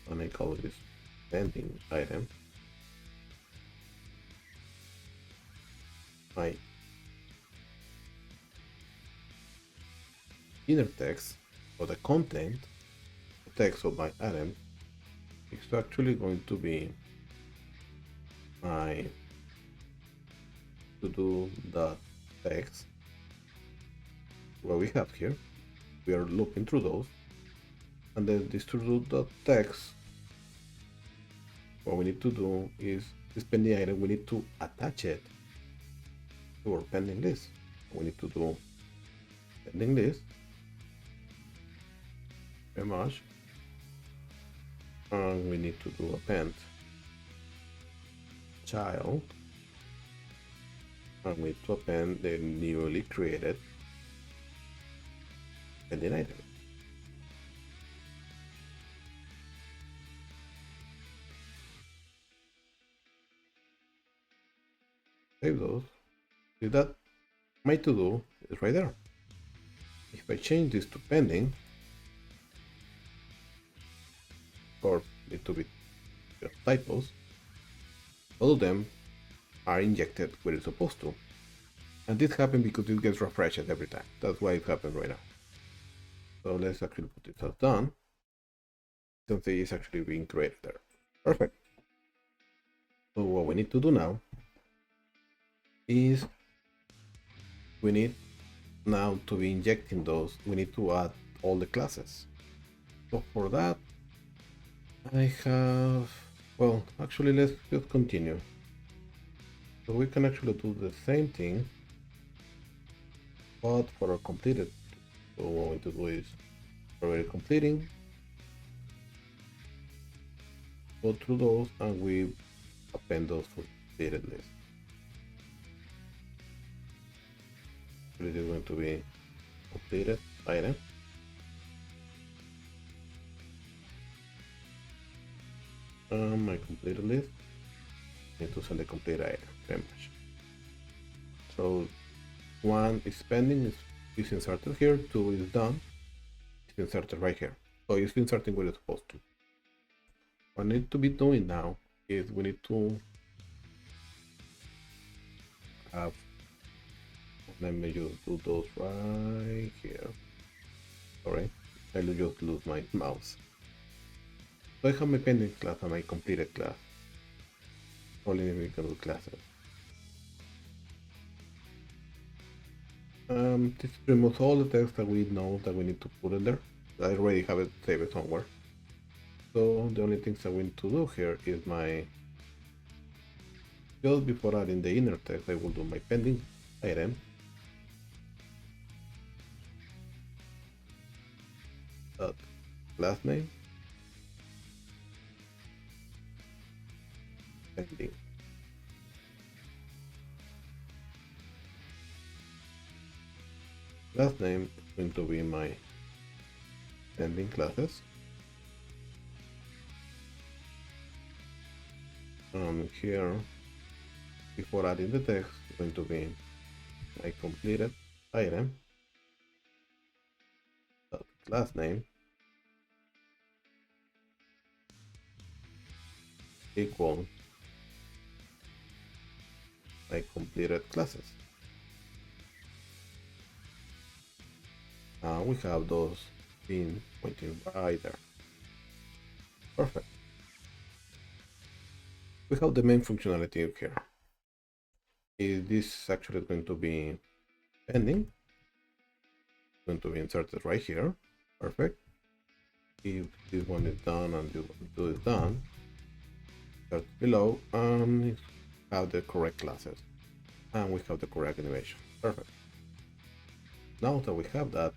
and I call this pending item. My inner text or the content, the text of my item, is actually going to be my to do the text. What we have here, we are looking through those, and then this to do the text. What we need to do is this pending item, we need to attach it to our pending list. We need to do pending list, very much, and we need to do append child, and we need to append the newly created pending item. Save those. See that my to do is right there. If I change this to pending, or need to be typos, all of them are injected where it's supposed to. And this happens because it gets refreshed every time. That's why it happens right now. So let's actually put this as done. Something is actually being created there. Perfect. So what we need to do now is we need now to be injecting those. We need to add all the classes. So for that, I have, well, actually let's just continue. So we can actually do the same thing, but for a completed. So what we need to do is already completing, go through those, and we append those to completed list. This is going to be completed item. My completed list. Need to select complete item, very much. So 1 is pending, is inserted here. 2 is done, it's inserted right here. So it's inserting where it's supposed to. What I need to be doing now is we need to have, let me just do those right here. Sorry, I just lose my mouse. So I have my pending class and my completed class. Only we can do classes. This is pretty much all the text that we know that we need to put in there. I already have it saved somewhere. So the only things that we need to do here is just before adding the inner text, I will do my pending item. Last name. Pending. Last name is going to be my pending classes. Here, before adding the text, it's going to be my completed item. Last name equal my completed classes. Now we have those being pointing right there. Perfect. We have the main functionality here. This actually is going to be pending. It's going to be inserted right here. Perfect. If this one is done and this one is done, start below and have the correct classes. And we have the correct animation. Perfect. Now that we have that,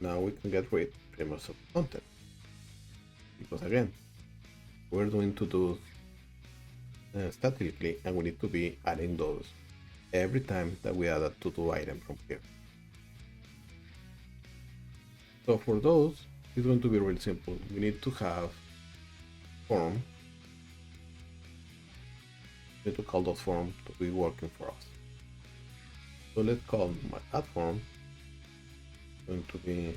now we can get rid pretty much of content. Because again, we're going to do statically and we need to be adding those every time that we add a to-do item from here. So for those, it's going to be really simple. We need to have form. We need to call those form to be working for us. So let's call my add form going to be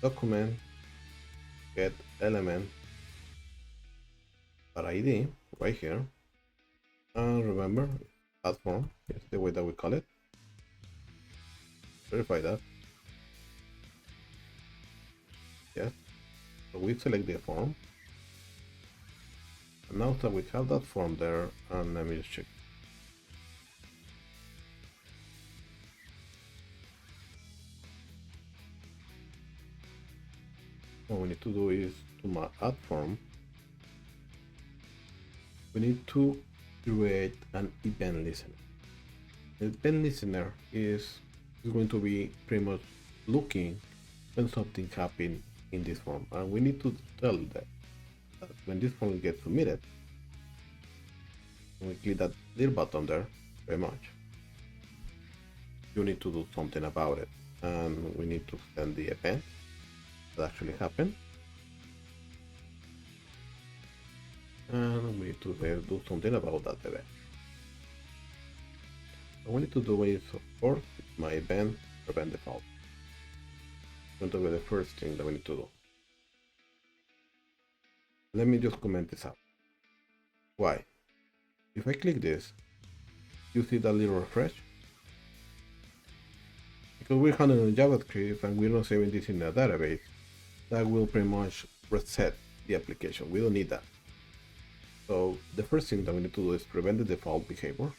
document get element .id right here, and remember add form is the way that we call it. Verify that. Yes, so we select the form, and now that we have that form there, and let me just check. What we need to do is to add form, we need to create an event listener. The event listener is going to be pretty much looking when something happened in this form, and we need to tell that when this form gets submitted, when we click that little button there, very much, you need to do something about it, and we need to send the event that actually happened, and we need to do something about that event. What we need to do is, of course, my event prevent default. It's going to be the first thing that we need to do. Let me just comment this out. Why? If I click this, you see that little refresh? Because we're handling JavaScript and we're not saving this in a database, that will pretty much reset the application. We don't need that. So the first thing that we need to do is prevent the default behavior.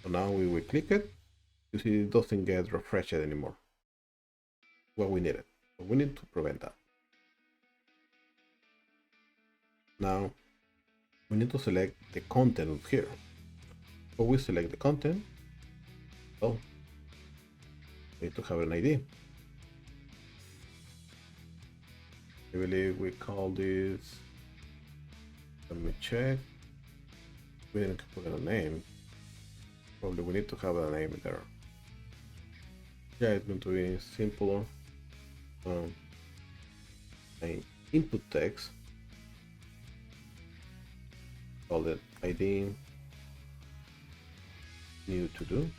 So now we will click it. You see it doesn't get refreshed anymore. What we needed. So we need to prevent that. Now we need to select the content here. So we select the content. So we need to have an ID. I believe we call this, let me check, we didn't put a name, probably we need to have a name there. Yeah, it's going to be simple, an input text, call it ID new to do.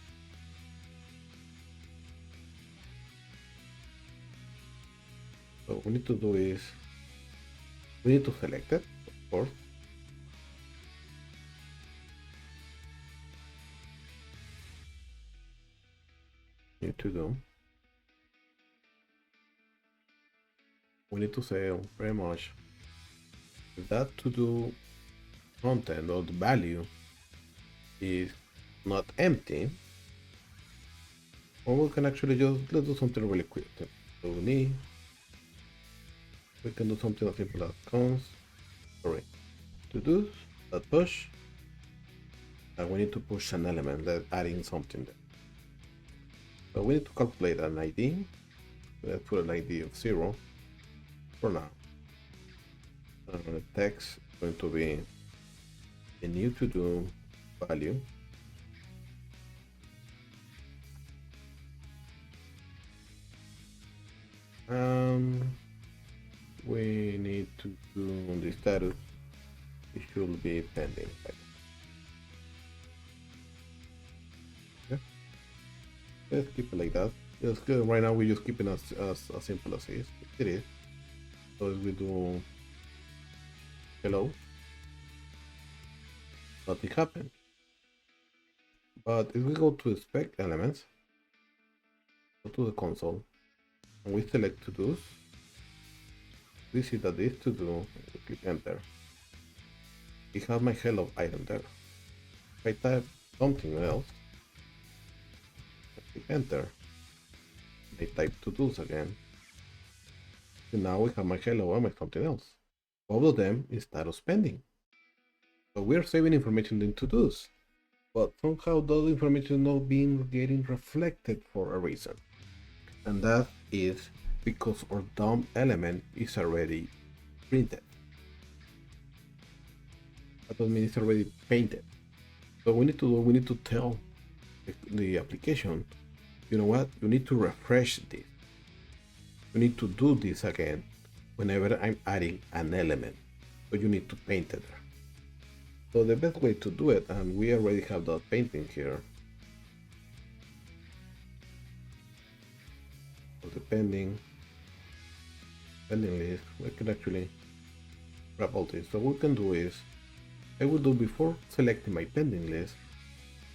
So what we need to do is, we need to select it, of course. New to do. we need to say pretty much if that to do content or the value is not empty, or we can actually just let's do something really quick. So we can do something as simple as to do that push, and we need to push an element that adding something there. So we need to calculate an ID. Let's put an ID of 0 for now. The text is going to be a new to do value. We need to do the status. It should be pending. Okay. Let's keep it like that. Just right now we just keep it as simple as it is. So if we do hello, nothing happened. But if we go to spec elements, go to the console, and we select to do's, we see that this to do, we click enter. It has my hello item there. If I type something else, I click enter. I type to do's again. And now we have my hello and my something else. Both of them is status pending. So we're saving information in to do's, but somehow those information not being getting reflected for a reason. And that is because our DOM element is already printed. That doesn't mean it's already painted. So we need to tell the application, you know what, you need to refresh this. You need to do this again whenever I'm adding an element. So you need to paint it there. So the best way to do it, and we already have that painting here. So the pending list, we can actually grab all this. So what we can do is, I will do before selecting my pending list,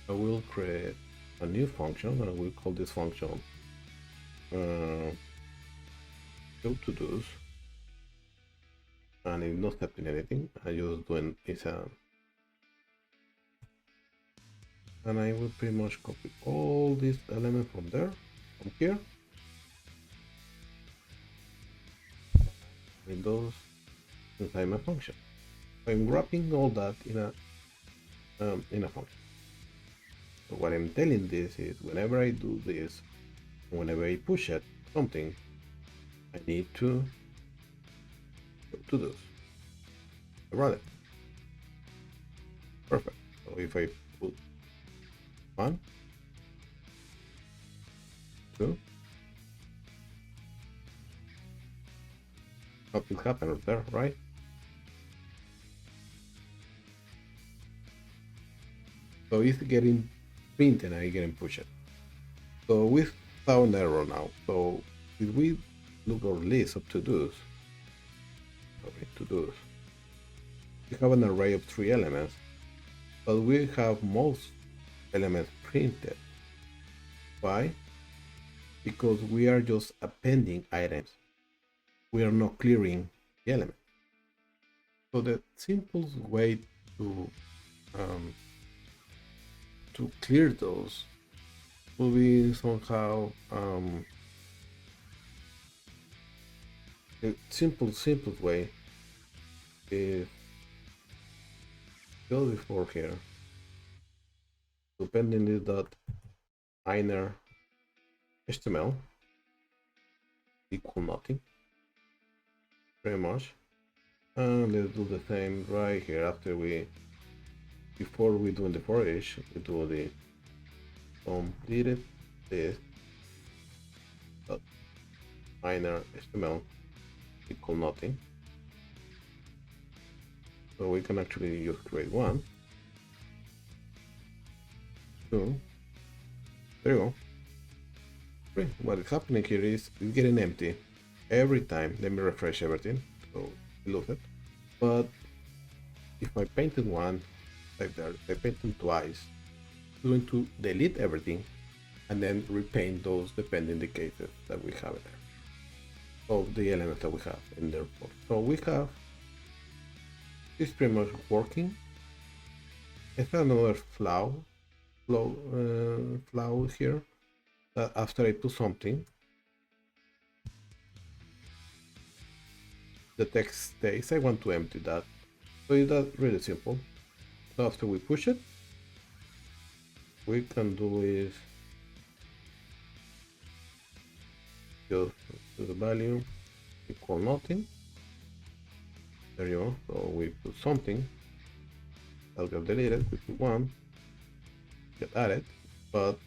I will create a new function and I will call this function go to do's, and it's not accepting anything. I just doing is and I will pretty much copy all these elements from there, from here, in those inside my function. I'm wrapping all that in a function. So what I'm telling this is whenever I do this, whenever I push it something, I need to go to this. Run it. Perfect. So if I put 1, 2, nothing happened there, right? So it's getting printed and I getting pushed. So we found an error now. So if we look our list of to-dos, we have an array of 3 elements, but we have most elements printed. Why? Because we are just appending items. We are not clearing the element. So the simplest way to clear those will be somehow the simplest way is go before here to pending this dot inner HTML equal nothing, pretty much, and let's do the same right here. After before we do the for each, we do the completed this dot inner HTML equal nothing. So we can actually just create 1, 2, there you go. 3. What is happening here is it's getting empty every time. Let me refresh everything so it looks it. But if I painted 1 like there, if I painted twice, it's going to delete everything and then repaint those depending the cases that we have there. of the elements that we have in the report. So we have this pretty much working. I have another flaw here that after I put something, the text stays. I want to empty that. So it's that really simple. So after we push it, we can do is just to the value equal nothing. There you go. So we put something that'll get deleted. We put one, get added, but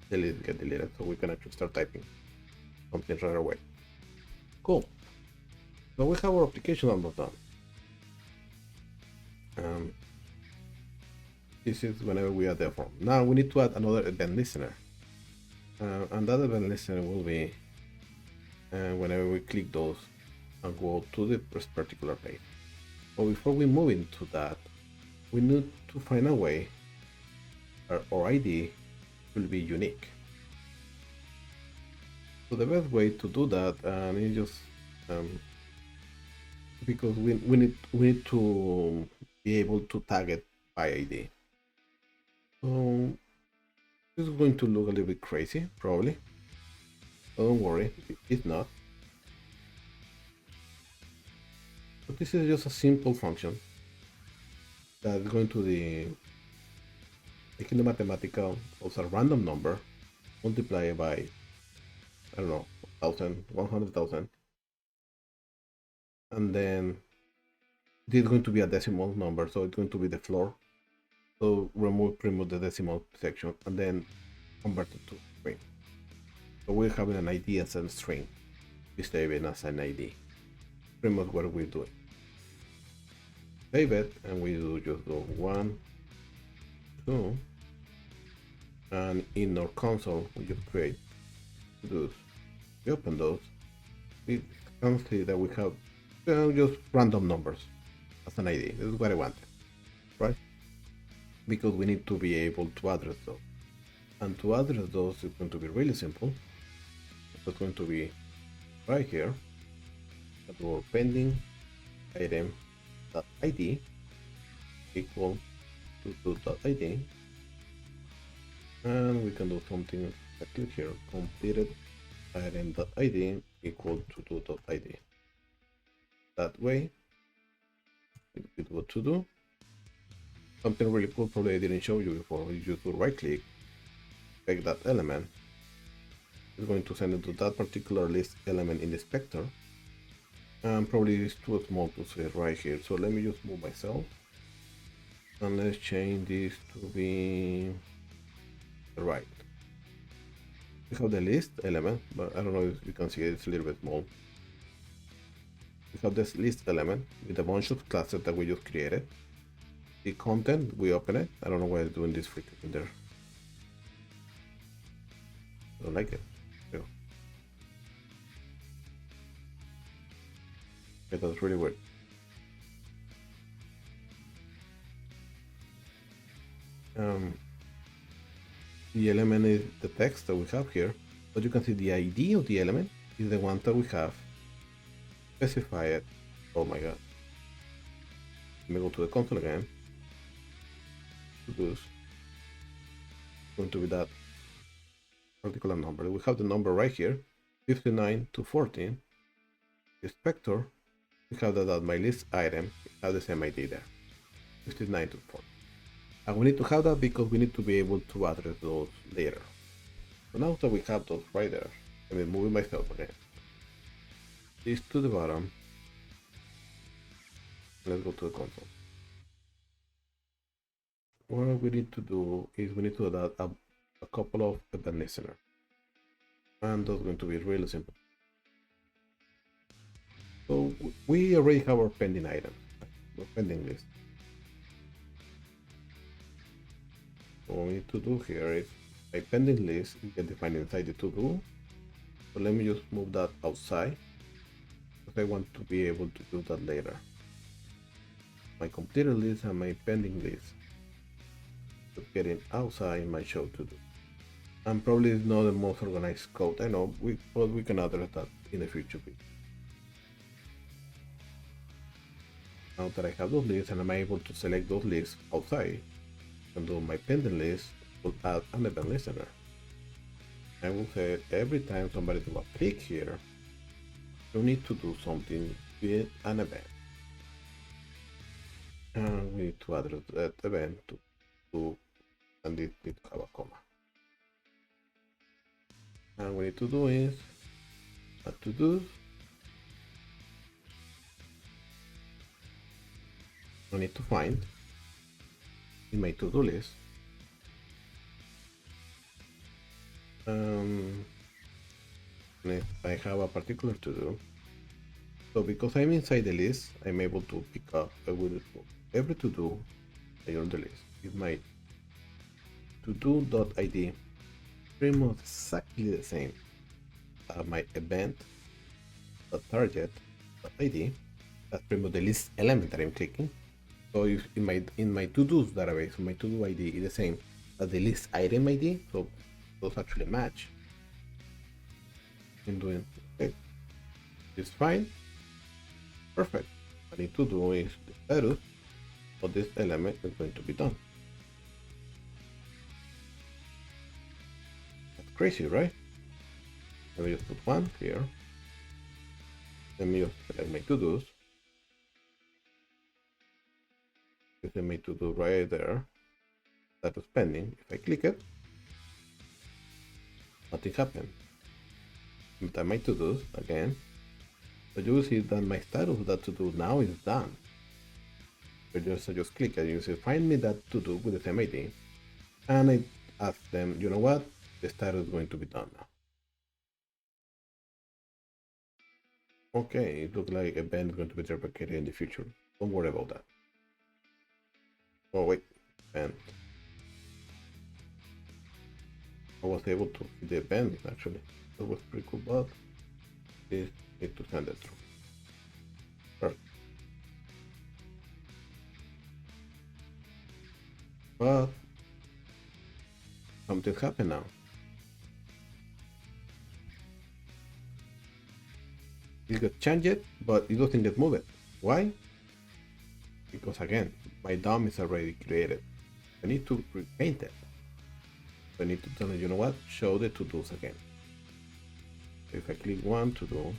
delete get deleted. So we can actually start typing something right away. Cool. So we have our application almost done. This is whenever we add the form. Now we need to add another event listener. And that event listener will be whenever we click those and go to the particular page. But before we move into that, we need to find a way our ID will be unique. So the best way to do that is just because we need to be able to tag it by ID. So this is going to look a little bit crazy, probably. Don't worry, it's not. But this is just a simple function that is going to the taking the mathematical of a random number, multiply by, I don't know, 1,000, 100,000, and then this is going to be a decimal number, so it's going to be the floor. So remove the decimal section and then convert it to string. So we're having an ID as a string, we save it as an ID. Pretty much what we're doing. Save it and we do just go 1, 2, and in our console we just create those. We open those. We can see that we have just random numbers as an ID. This is what I want, right? Because we need to be able to address those. And to address those, it's going to be really simple. It's going to be right here at our pending item.id equal to .id, and we can do something like click here, completed item.id equal to .id. That way, we do what to do. Something really cool probably I didn't show you before. You just do right click, take that element. It's going to send it to that particular list element in the inspector. And probably it's too small to see right here. So let me just move myself. And let's change this to be right. We have the list element, but I don't know if you can see it, it's a little bit small. We have this list element with a bunch of classes that we just created. The content, we open it. I don't know why it's doing this freaking there. I don't like it. Yeah. Okay, that's really weird. The element is the text that we have here, but you can see the ID of the element is the one that we have specified. Oh my god. Let me go to the console again. This going to be that particular number. We have the number right here, 59 to 14. The inspector, we have that my list item, have the same ID there, 59 to 14. And we need to have that because we need to be able to address those later. So now that we have those right there, let me move myself again. This to the bottom. Let's go to the console. What we need to do is we need to add a couple of event listeners. And that's going to be really simple. So we already have our pending items, our pending list. What we need to do here is a pending list you can define inside the to-do. So let me just move that outside because I want to be able to do that later. My completed list and my pending list. Getting outside my show to do. and probably it's not the most organized code. I know, but we can address that in the future. Now that I have those lists and I'm able to select those lists outside and do my pending list, will add an event listener. I will say every time somebody do a click here, you need to do something with an event. And we need to address that event to and it need to have a comma. And what we need to do is add to do. I need to find in my to-do list if I have a particular to do. So because I'm inside the list, I'm able to pick up every to do I on the list is my to do.id, pretty much exactly the same as my event.target.id. That's pretty much the list element that I'm clicking. So if in my to-dos database, my to-do ID is the same as the list item ID, so those actually match. In doing okay, it's fine, perfect. What I need to do is the status of this element is going to be done. That's crazy, right? Let me just put one here. Let me just select my to-dos. Let me to do right there. That is pending. If I click it, nothing happened. But I my to do again. But you will see that my status of that to do now is done. So just click it. You say find me that to do with the same ID, and I ask them, you know what? The status is going to be done now. Okay, it looks like event is going to be replicated in the future. Don't worry about that. Oh wait, and I was able to see the event actually. That was pretty cool, but this need to send it through. Perfect. But something happened now. It got changed, but it doesn't get moved. Why? Because again, my DOM is already created. I need to repaint it. So I need to tell it, you know what? Show the to-dos again. So if I click one to do,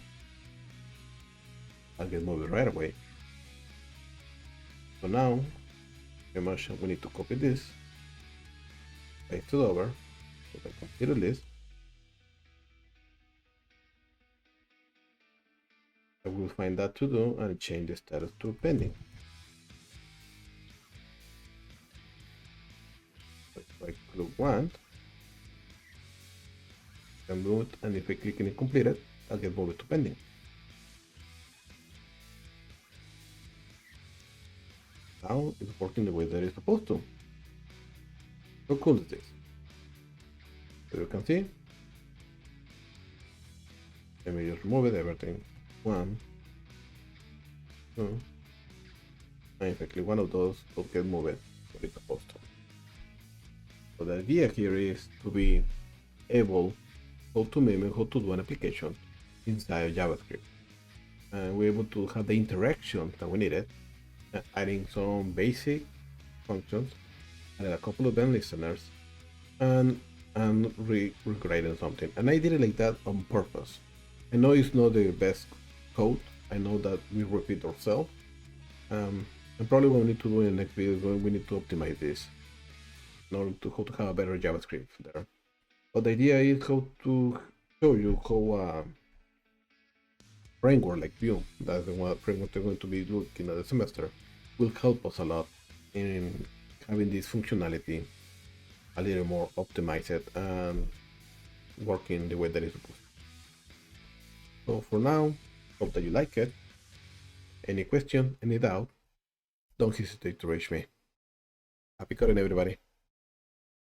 I'll get moved right away. So now, pretty much we need to copy this, paste it over, so I complete the list. I will find that to do and change the status to pending. So if I click one, I move it, and if I click in completed, I'll get moved to pending. Now it's working the way that it's supposed to. How cool is this? So you can see, let me just remove it, everything. 1, 2, and if I click one of those, it'll get moved where it's supposed to. So the idea here is to be able how to mimic how to do an application inside JavaScript. And we're able to have the interaction that we needed, adding some basic functions, added a couple of event listeners, and recreating something. And I did it like that on purpose. I know it's not the best code. I know that we repeat ourselves. And probably what we need to do in the next video is we need to optimize this in order to how to have a better JavaScript there. But the idea is how to show you how framework like Vue, that's the one framework they're going to be looking at the semester, will help us a lot in having this functionality a little more optimized and working the way that it's supposed to. So for now, hope that you like it. Any question, any doubt, don't hesitate to reach me. Happy coding, everybody.